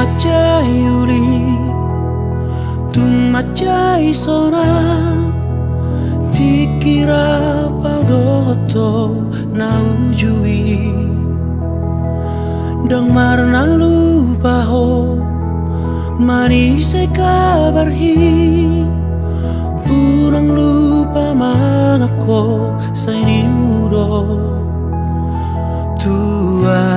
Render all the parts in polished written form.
Tumacay uli, tumacay sona, dikira padoto na ujui, dang marna lupa ho, manisay kabarhi, pulang lupa mangako sa inimuro tua.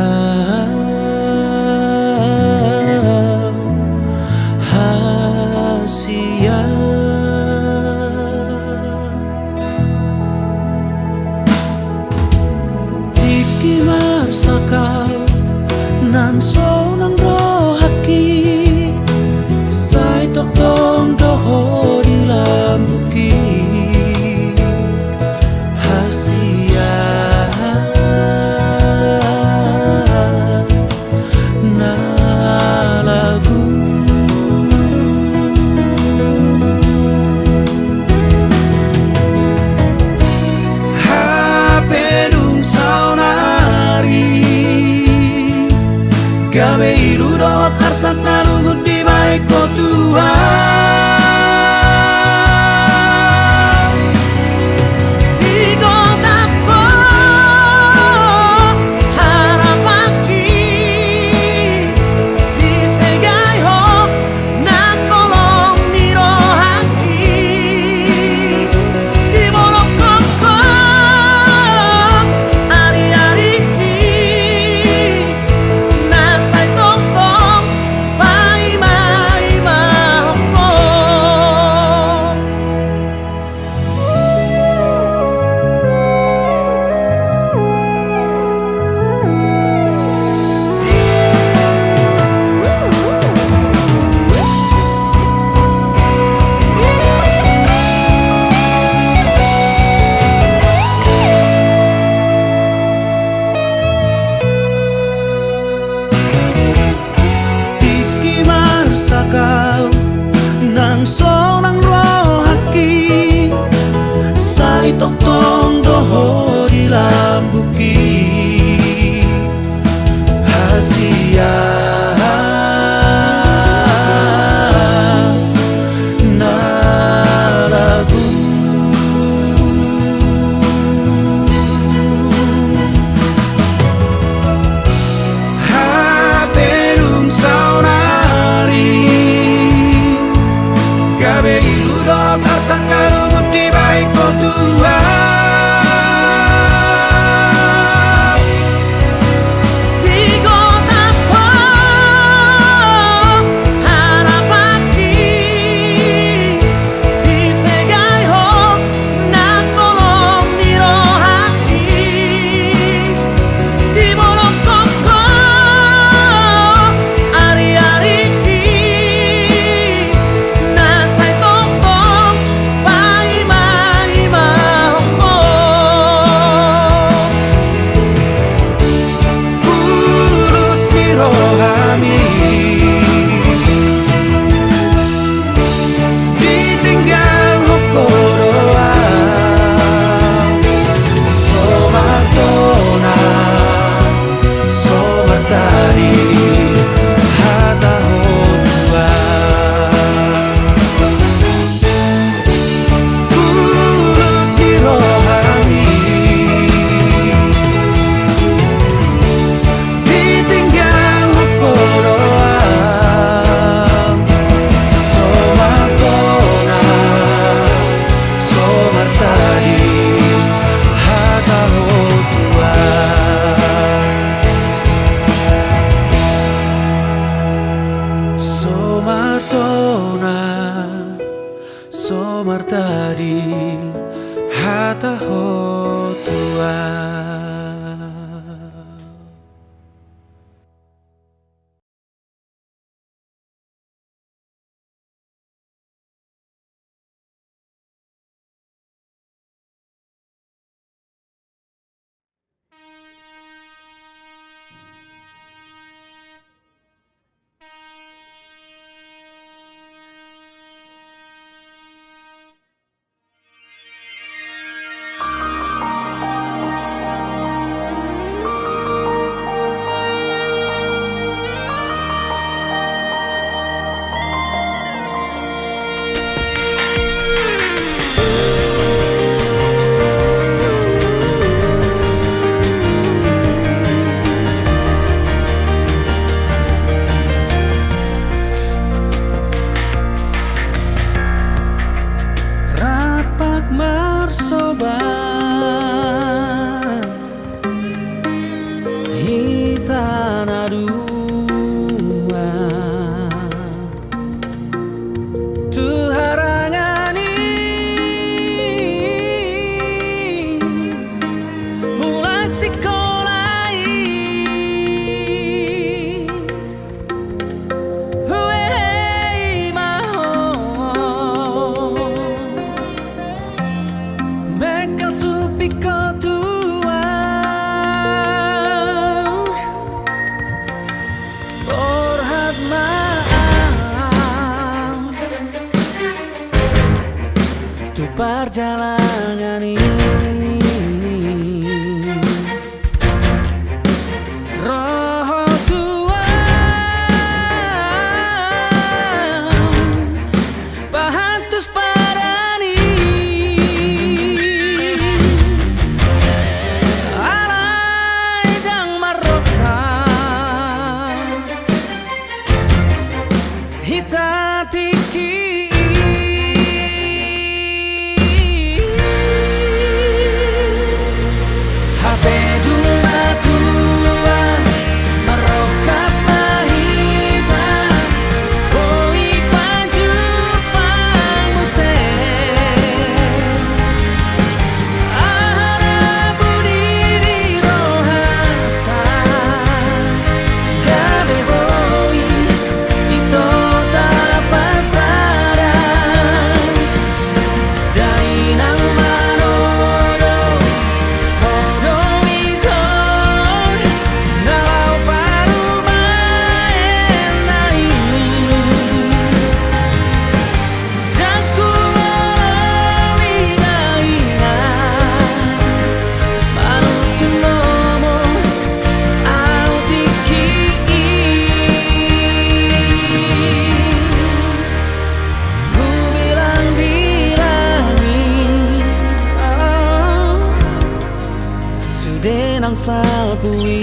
Sakal nan so nang rohaki sai tok tong doho di lambuki hasia na lagu hapedung sauna gawe iludot arsan nalungut di baik ko Tuhan. Sakal nang so nang rohaki sai tok tong doho di lambuki hasia na lagu hapedung sauna kuwi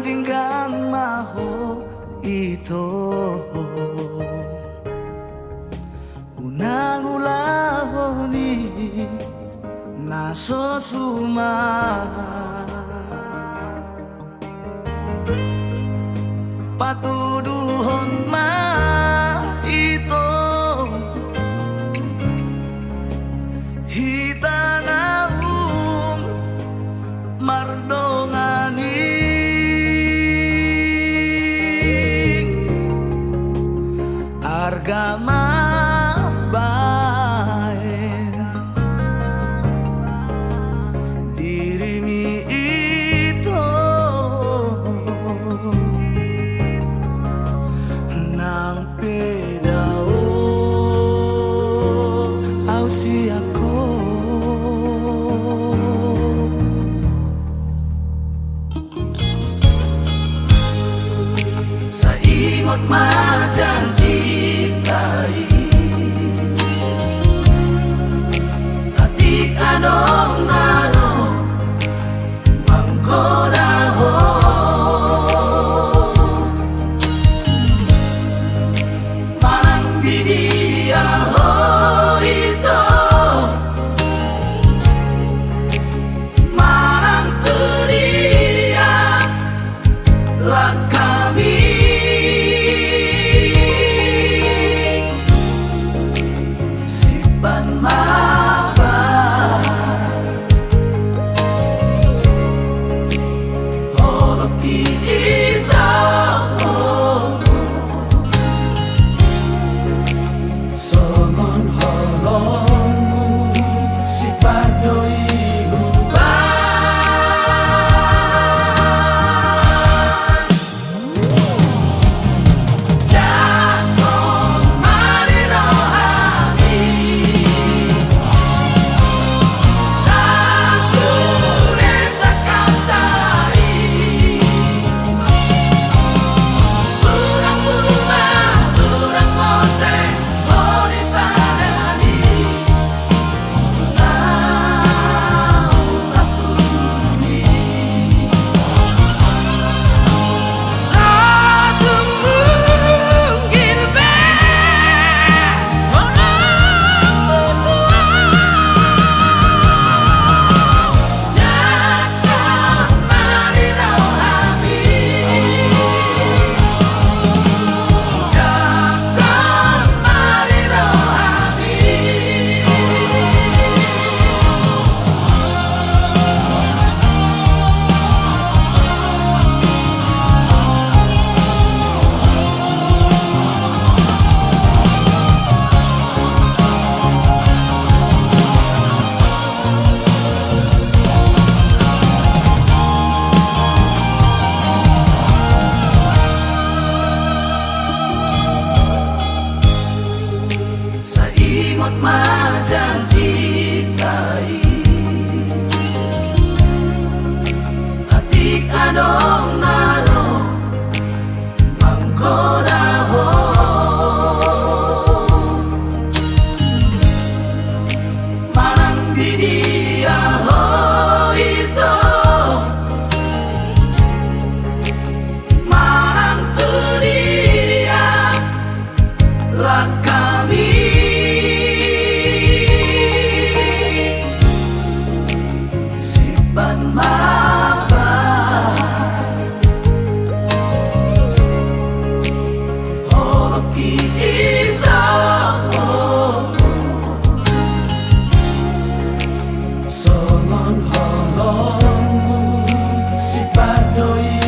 dinggan maho ito unang ulahoni naso suma patuduhon ma ito hitanaum mardongani harga maafbain dirimi itu nang pedao au si ako sa ingot majanji tayo ban mabar holoki itamu songon holongmu si padoi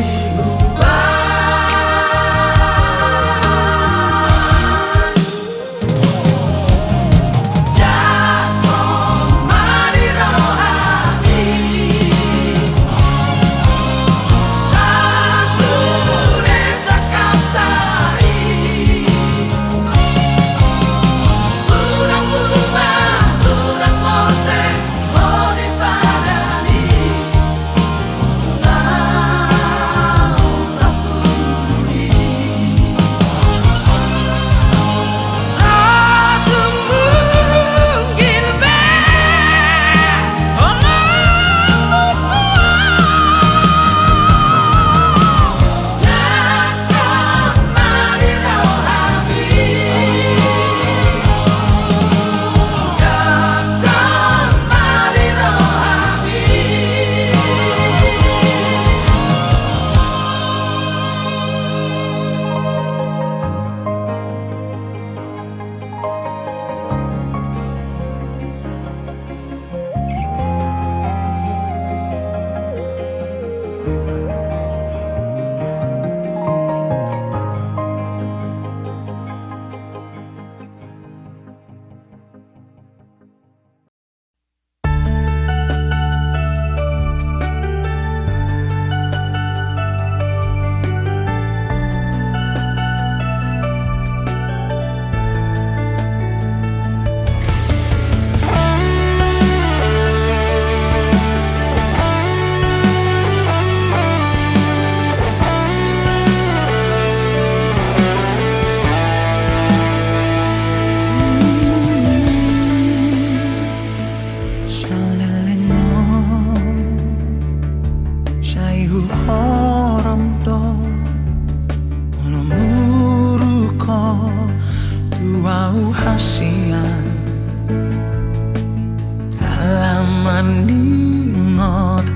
Maningot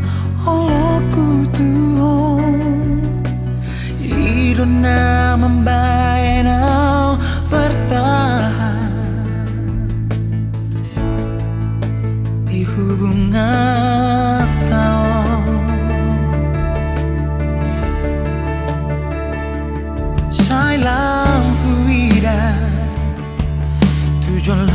holoku tuho idona membaenau bertahan di hubungan tao sai lampu ida tujuan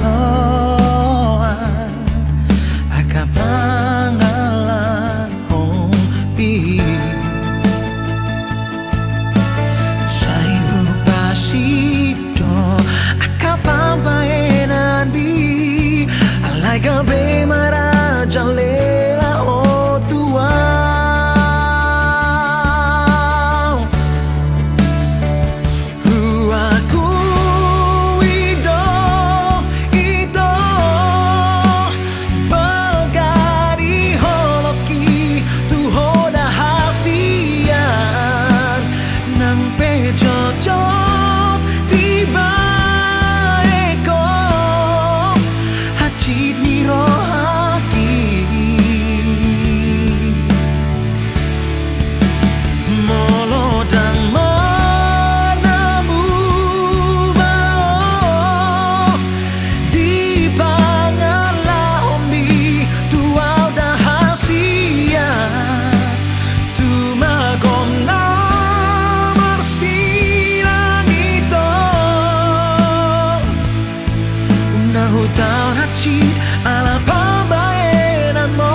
pangalan hompi sayu pasido akapabaenan bi alai gabe maraja lela o tua ala pambaenan mo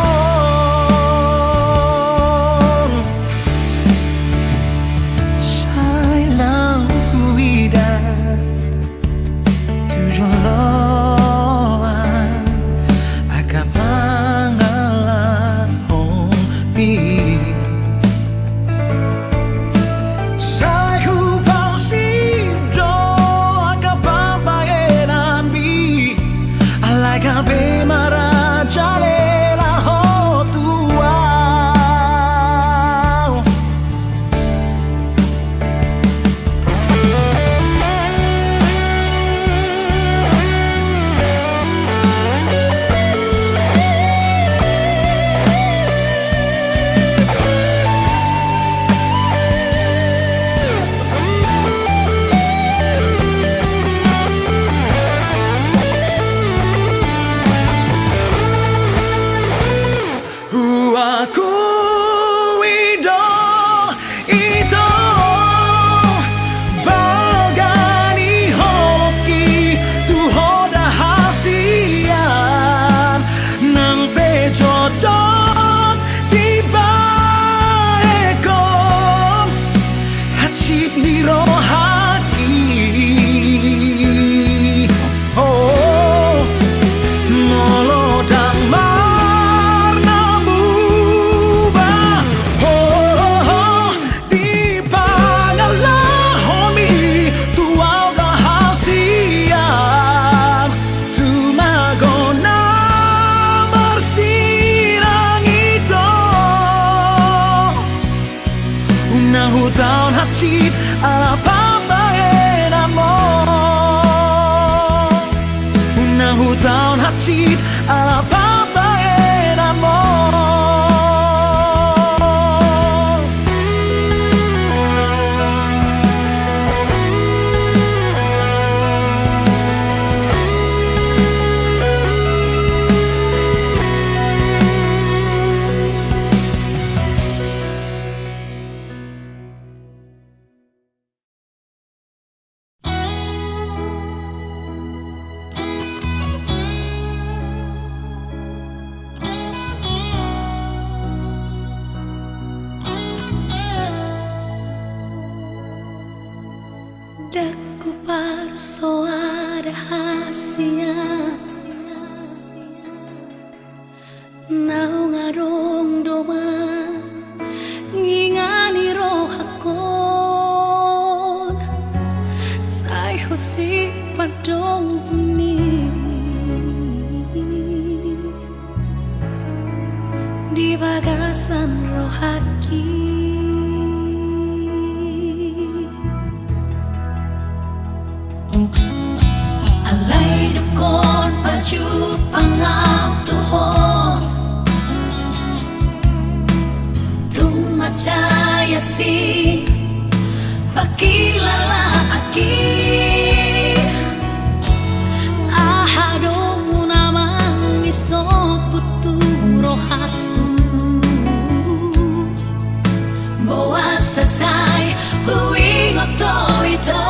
sailang huida tujuan loan akapangalan hompi gabe maraja lela ho tua Kuido ito bagani hoki tuhod hasian ng pejojot di baekon hachit ni rohaki oh molodang marna buba oh di pangalahoni tuaw rahasian tumago na marsirang ito unang hutaon hachit alapabaen amor unang hutaon hachit alapabaen amor Daku parsoa rahasia Nau ngarong doma ngingani rohakon Sai hosi padong ni Di bagasan rohaki Alay dukon paju pangaw tuhon Tumacaya si pakilala aki Ahado namang isong puturo haku Bawa sasay huwing oto ito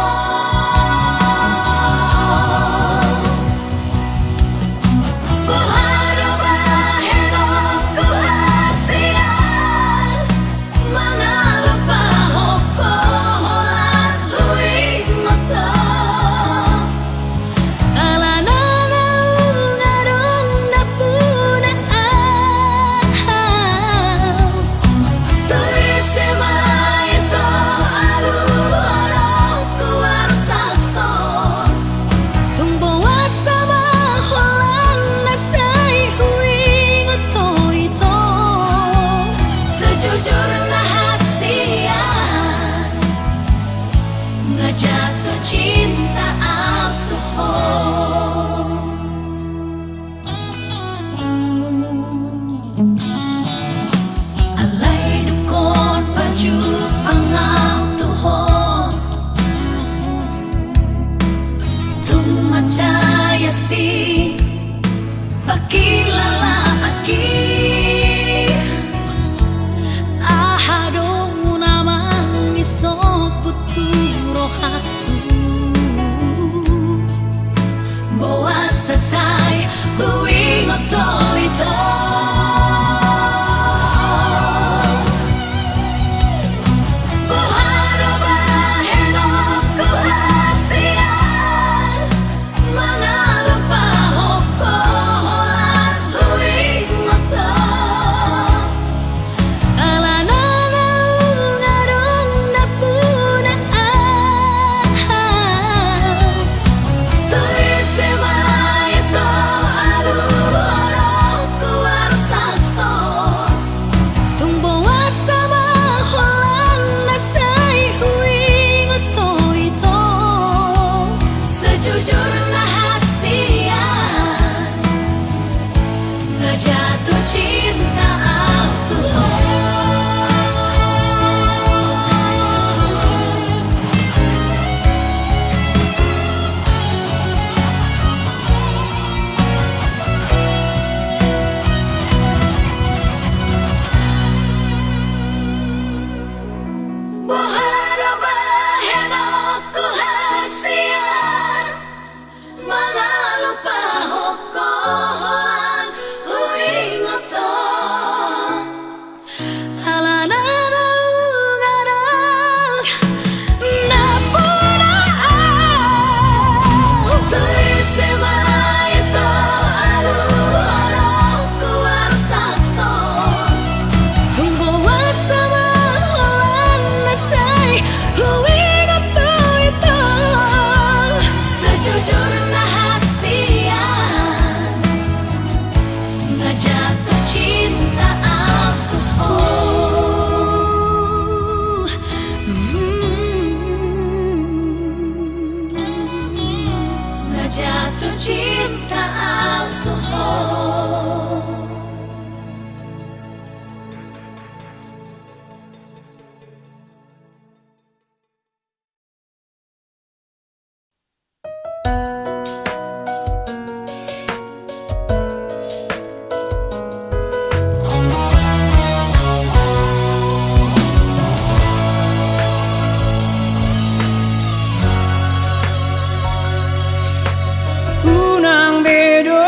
Unang bedo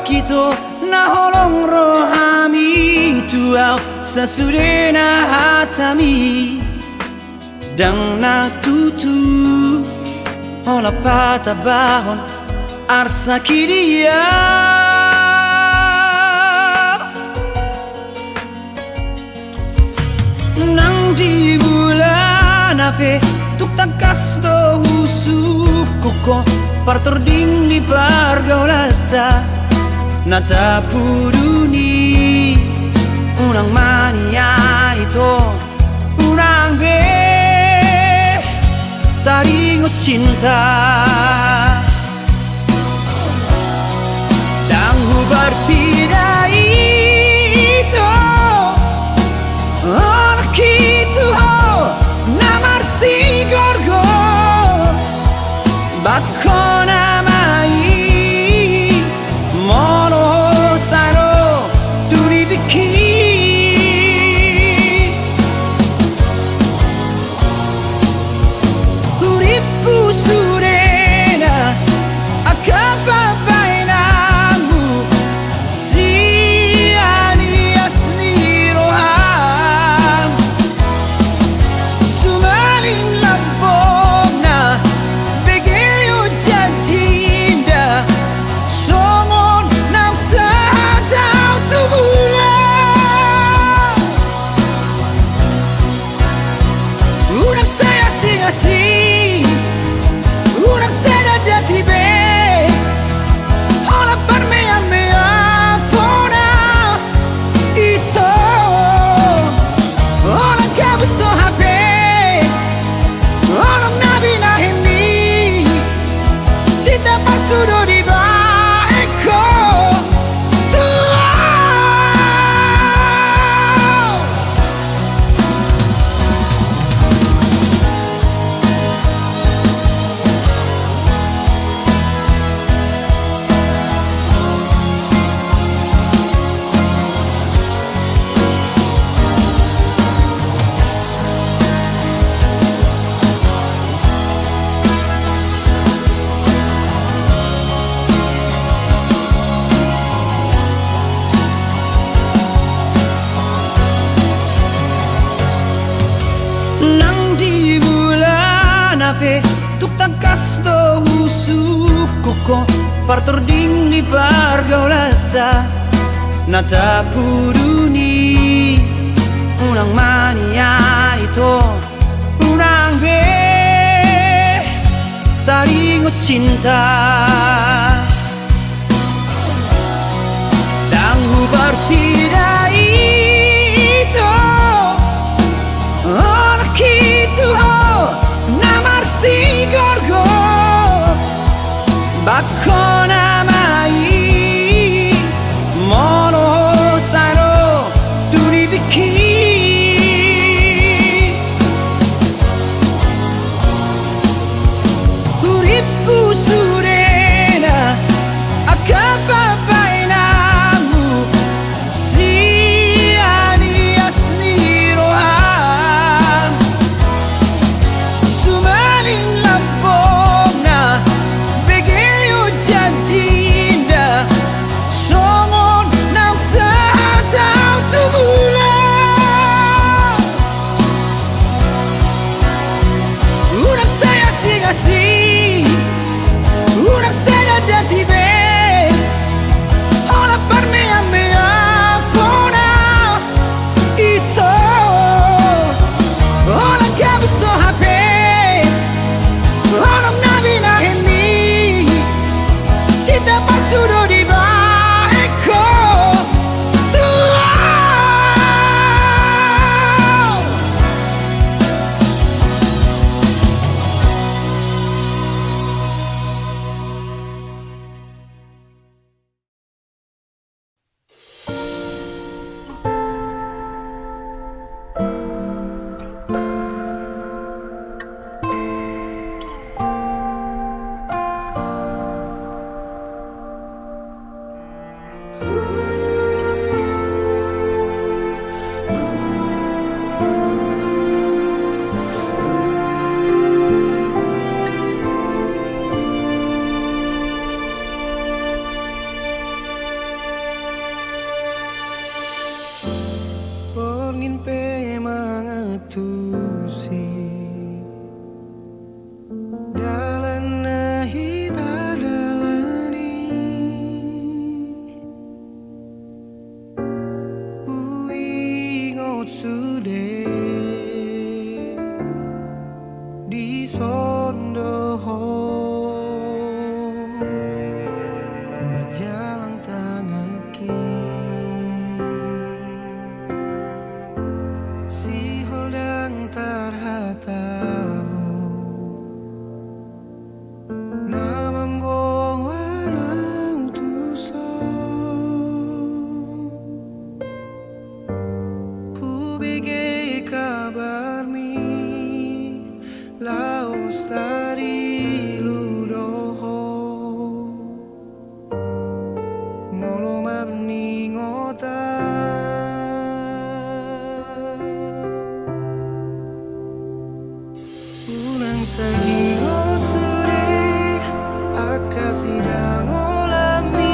kito naholong rohami tuaw sa surena hatami dang natutu ola patabahon arsa kiria nang di bulan ape tuk tangkas do usuk koko partording di pargaulata nata puruni unang mania ito unang be taringot cinta dan hubar tidak itu anak itu namar si gorgo bakko namai mono saro turibiki uripu surena akababainamu si alias ni roham sumalin lagbog na begeyo jantinda somon ng sadaw tumulan unang saya singasing unang saya datibe ola parmea pona ito ola kabusto hape ola nabi na himi cinta pasudo di baeko nang di bulan ape tuk tangkas do usuk koko partording di pargaulata nata puruni unang mania ito unang be taringot cinta dan hubar tidak itu anak itu namar si gorgo bakko namai mono saro turibiki uripu surena akababainamu si alias ni roham sumalin lampong na begeyo janji ingot sude di sondoho majalang tangaki si holdang tarhatau na membawa kabar mi laos dari ludoho molo marni ngota unang sahingo sure akasidang olami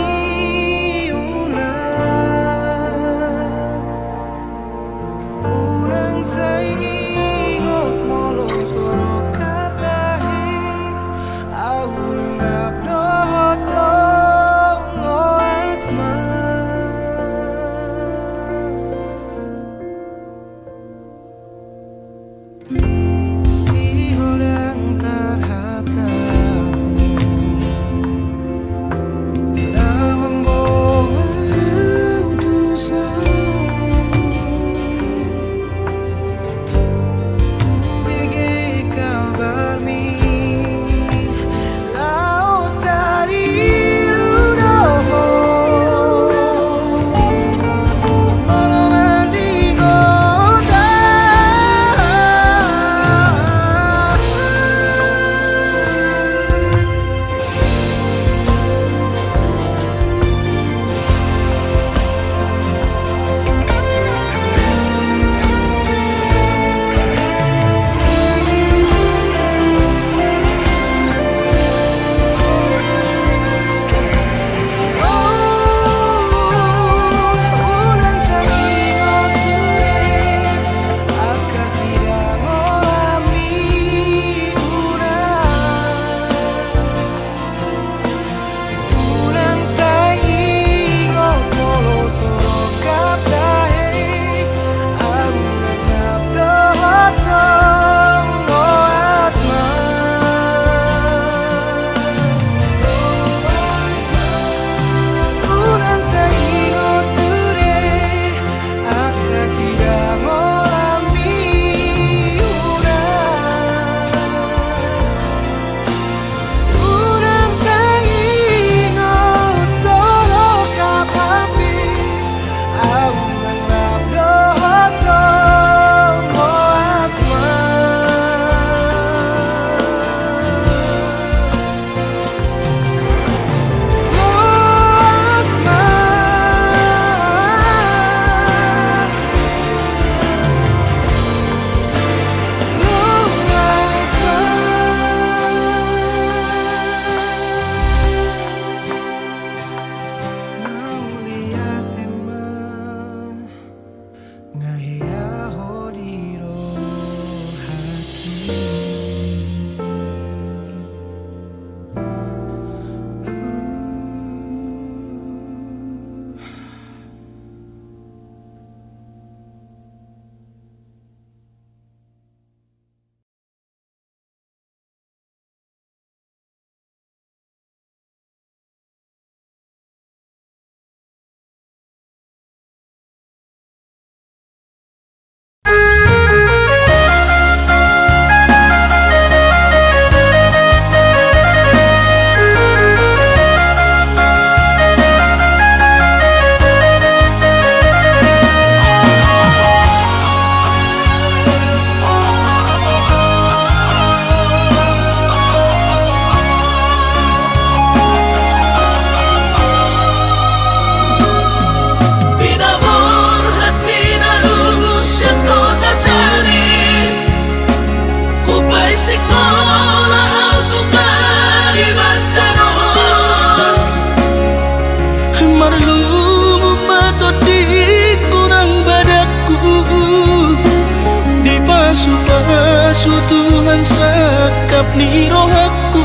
Pasu Tuhan sekap ni roh aku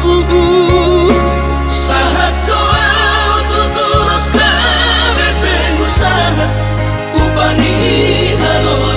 sahat doa tutulus kami pengusaha upani halo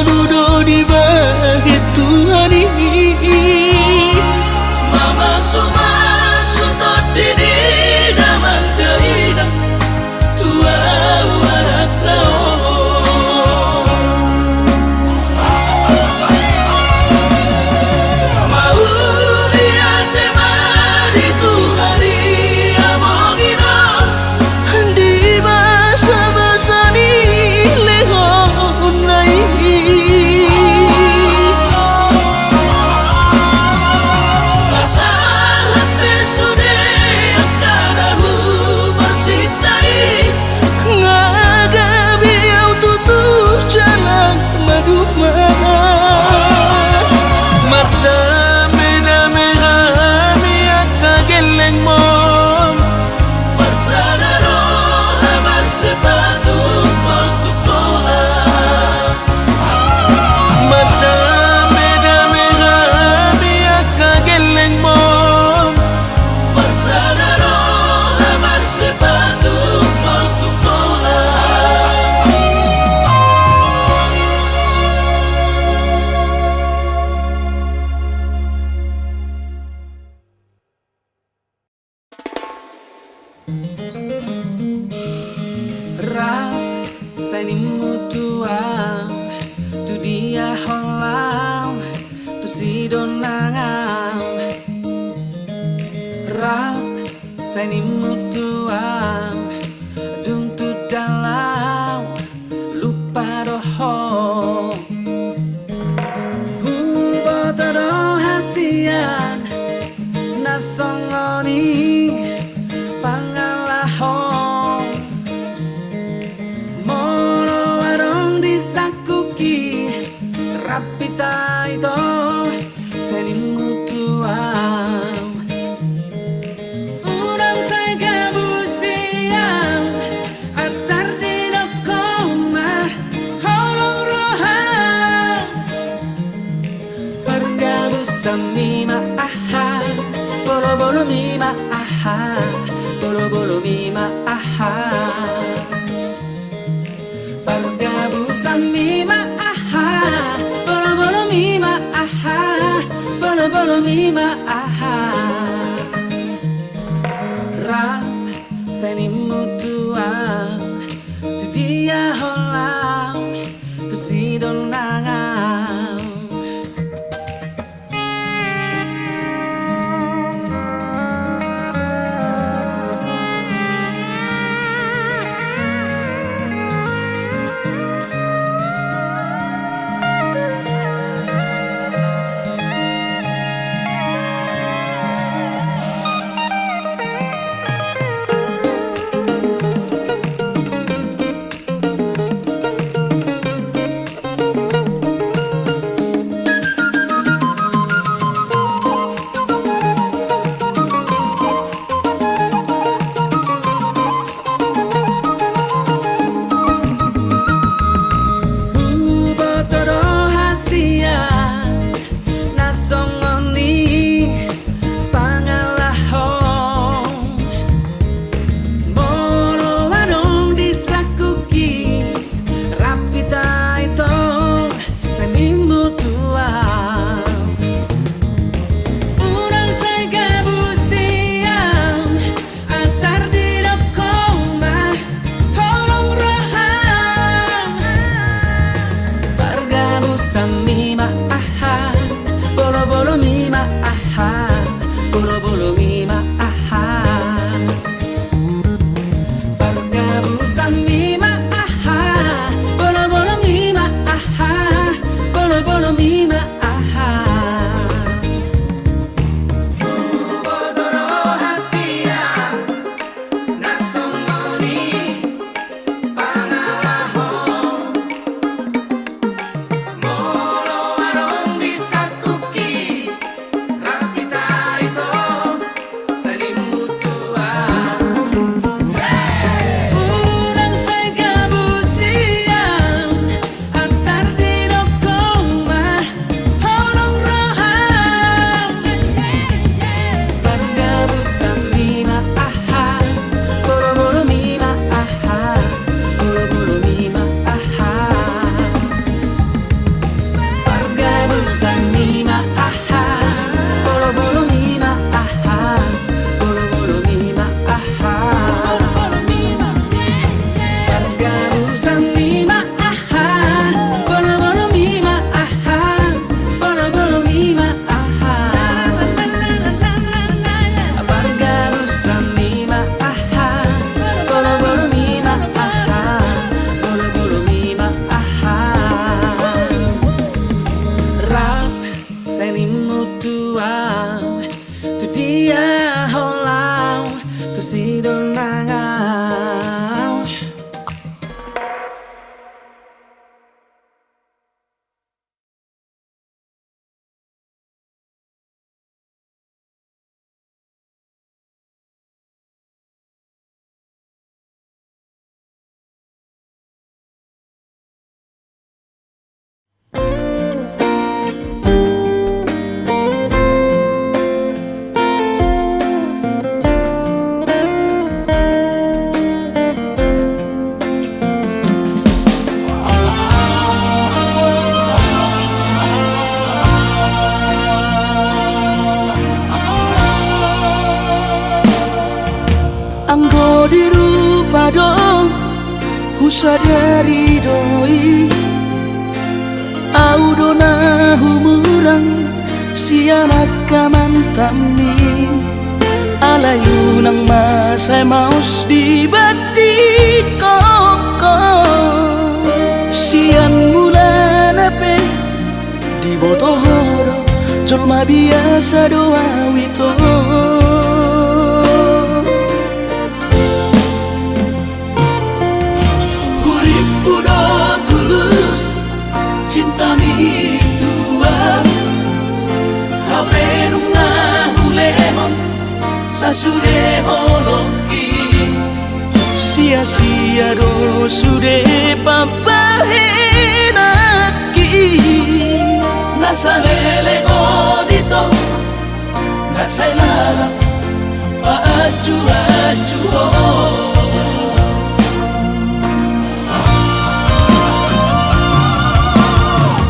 dudo di bahit Tuhani Mama suma sutot dini damang deina tua warak mau lihat tema di Tuhani amongina di basa-basa ni lehon nai pasahat besude akadahu bersitai ngagabi au tutuh jalan maduma marda mena megami akageleng mom bersadaro amar sepatu portukola marda mena megami akageleng mom bersadaro amar sepatu portukola Rap sai mutua tu dia holau tu si donangam Rap sai mutua dung tu dalau lupa roho Hubotaro hasian nasongoni pangalahong Moro warong disakuki rapita ito selimutuang Udang saya gabusiang atar di dokoma holong rohang pergabusan mima aha bolo-bolo mima aha bolo-bolo mima aha Pergabusan mima aha bolo-bolo mima aha bolo-bolo mima aha Rap seni mutuang tu dia holau tu si donangam sadari doi au dona humurang sianak kamantami alayu nang masai maus di badi koko sian mulan ape di botohoro jelma biasa doa wito hurip udah tulus cinta mi tuang hape nunga hulemon sasude holoki sia-sia do sude papahenaki nasalele godito nasailala paaju-aju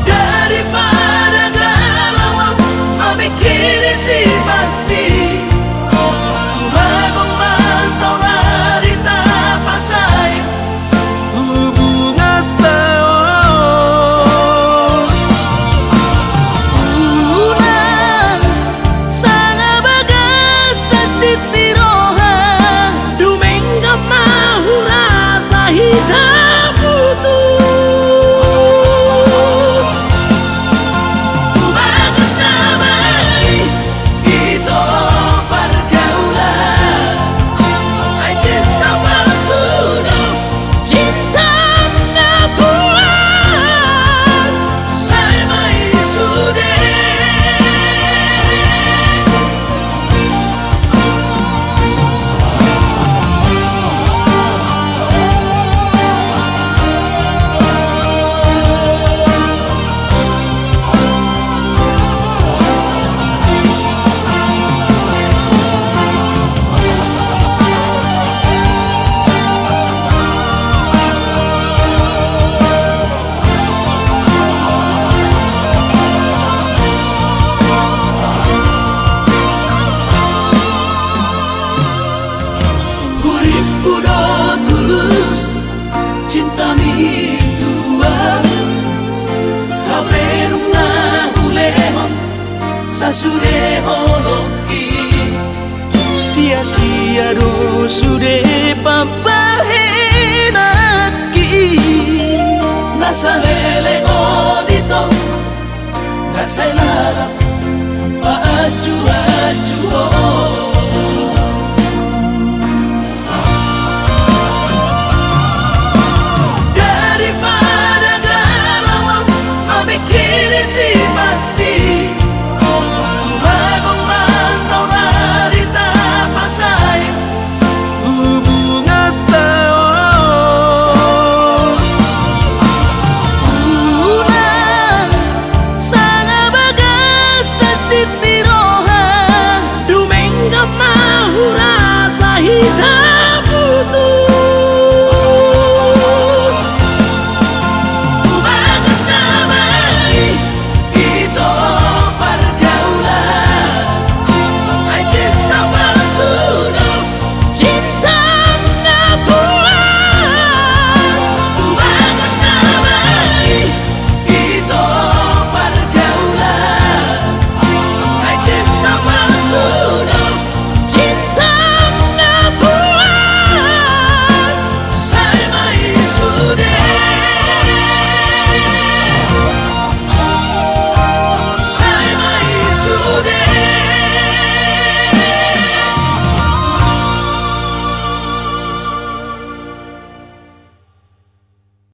daripada galau memikiri si mati tumagong masaulari tapasay hubungan taon unang sanga bagas sa cittiroha dumengga mahura sa hitam putus tumagan namay ito pergaulan ay cinta palsu cinta natural saya may sude hurip udah tulus cinta mi tuang hape nunga hulemon sasude holoki sia-sia do sude papahenaki nasalele godito nasailala paaju-aju